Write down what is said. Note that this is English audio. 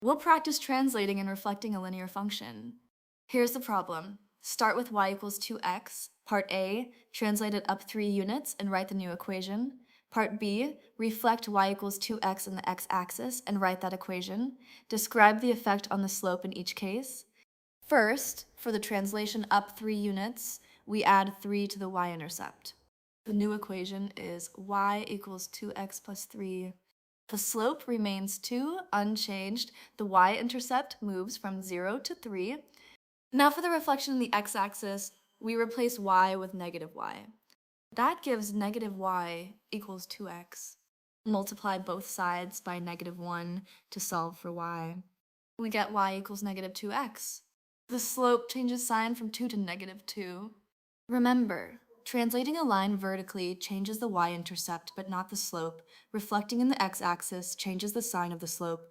We'll practice translating and reflecting a linear function. Here's the problem. Start with y equals 2x. Part A, translate it up 3 units and write the new equation. Part B, reflect y equals 2x in the x-axis and write that equation. Describe the effect on the slope in each case. First, for the translation up 3 units, we add 3 to the y-intercept. The new equation is y equals 2x plus 3. The slope remains 2 unchanged. The y-intercept moves from 0 to 3. Now for the reflection in the x-axis, we replace y with negative y. That gives negative y equals 2x. Multiply both sides by negative 1 to solve for y. We get y equals negative 2x. The slope changes sign from 2 to negative 2. Remember, translating a line vertically changes the y-intercept but not the slope. Reflecting in the x-axis changes the sign of the slope.